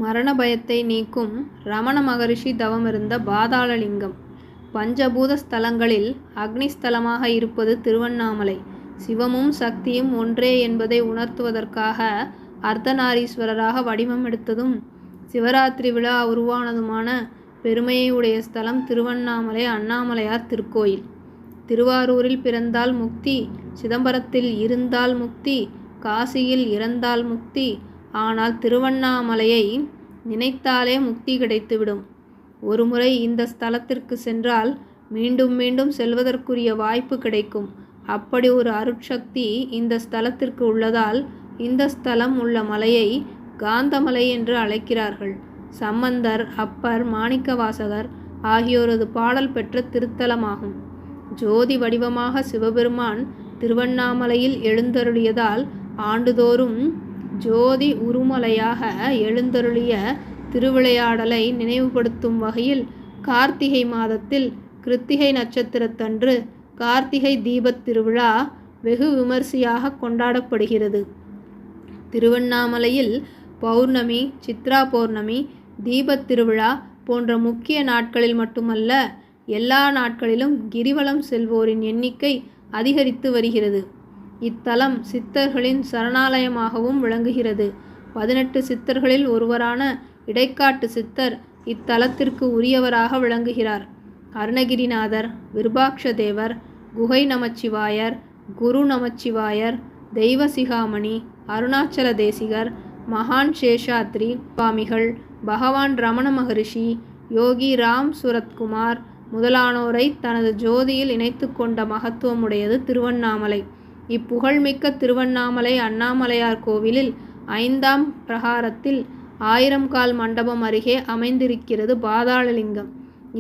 மரண பயத்தை நீக்கும் ரமண மகரிஷி தவமிருந்த பாதாளலிங்கம். பஞ்சபூத ஸ்தலங்களில் அக்னி ஸ்தலமாக இருப்பது திருவண்ணாமலை. சிவமும் சக்தியும் ஒன்றே என்பதை உணர்த்துவதற்காக அர்த்தநாரீஸ்வரராக வடிவம் எடுத்ததும் சிவராத்திரி விழா உருவானதுமான பெருமையை உடைய ஸ்தலம் திருவண்ணாமலை அண்ணாமலையார் திருக்கோயில். திருவாரூரில் பிறந்தால் முக்தி, சிதம்பரத்தில் இருந்தால் முக்தி, காசியில் இறந்தால் முக்தி. ஆனால் திருவண்ணாமலையை நினைத்தாலே முக்தி கிடைத்துவிடும். ஒருமுறை இந்த ஸ்தலத்திற்கு சென்றால் மீண்டும் மீண்டும் செல்வதற்குரிய வாய்ப்பு கிடைக்கும். அப்படி ஒரு அருட்சக்தி இந்த ஸ்தலத்திற்கு உள்ளதால் இந்த ஸ்தலம் உள்ள மலையை காந்தமலை என்று அழைக்கிறார்கள். சம்பந்தர், அப்பர், மாணிக்கவாசகர் ஆகியோரது பாடல் பெற்ற திருத்தலமாகும். ஜோதி வடிவமாக சிவபெருமான் திருவண்ணாமலையில் எழுந்தருளியதால் ஆண்டுதோறும் ஜோதி உருமலையாக எழுந்தருளிய திருவிளையாடலை நினைவுபடுத்தும் வகையில் கார்த்திகை மாதத்தில் கிருத்திகை நட்சத்திரத்தன்று கார்த்திகை தீபத் திருவிழா வெகு விமரிசையாக கொண்டாடப்படுகிறது. திருவண்ணாமலையில் பௌர்ணமி, சித்ரா பௌர்ணமி, தீபத் திருவிழா போன்ற முக்கிய நாட்களில் மட்டுமல்ல, எல்லா நாட்களிலும் கிரிவலம் செல்வோரின் எண்ணிக்கை அதிகரித்து வருகிறது. இத்தலம் சித்தர்களின் சரணாலயமாகவும் விளங்குகிறது. 18 சித்தர்களில் ஒருவரான இடைக்காட்டு சித்தர் இத்தலத்திற்கு உரியவராக விளங்குகிறார். அருணகிரிநாதர், விருபாக்ஷதேவர், குகை நமச்சிவாயர், குரு நமச்சிவாயர், தெய்வசிகாமணி, அருணாச்சல தேசிகர், மகான் சேஷாத்ரி சுவாமிகள், பகவான் ரமண மகரிஷி, யோகி ராம் சுரத்குமார் முதலானோரை தனது ஜோதியில் இணைத்து கொண்ட மகத்துவமுடையது திருவண்ணாமலை. இப்புகழ்மிக்க திருவண்ணாமலை அண்ணாமலையார் கோவிலில் 5ஆம் பிரகாரத்தில் 1000 கால் மண்டபம் அருகே அமைந்திருக்கிறது பாதாளலிங்கம்.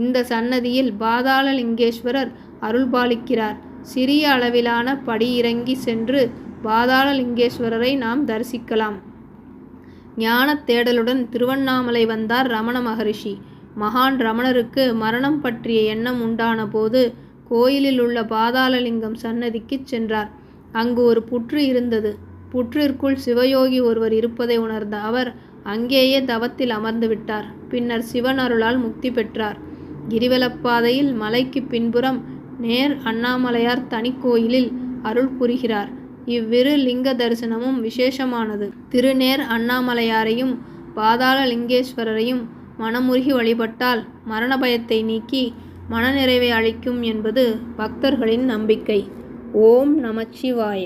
இந்த சன்னதியில் பாதாளலிங்கேஸ்வரர் அருள்பாலிக்கிறார். சிறிய அளவிலான படி இறங்கி சென்று பாதாளலிங்கேஸ்வரரை நாம் தரிசிக்கலாம். ஞான தேடலுடன் திருவண்ணாமலை வந்தார் ரமண மகரிஷி. மகான் ரமணருக்கு மரணம் பற்றிய எண்ணம் உண்டான போது கோயிலில் உள்ள பாதாளலிங்கம் சன்னதிக்கு சென்றார். அங்கு ஒரு புற்று இருந்தது. புற்றிற்குள் சிவயோகி ஒருவர் இருப்பதை உணர்ந்த அவர் அங்கேயே தவத்தில் அமர்ந்து விட்டார். பின்னர் சிவன் அருளால் முக்தி பெற்றார். கிரிவலப்பாதையில் மலைக்கு பின்புறம் நேர் அண்ணாமலையார் தனி கோயிலில் அருள் புரிகிறார். இவ்விரு லிங்க தரிசனமும் விசேஷமானது. திருநேர் அண்ணாமலையாரையும் பாதாளலிங்கேஸ்வரரையும் மனமுருகி வழிபட்டால் மரண பயத்தை நீக்கி மனநிறைவை அளிக்கும் என்பது பக்தர்களின் நம்பிக்கை. ஓம் நமச்சிவாய.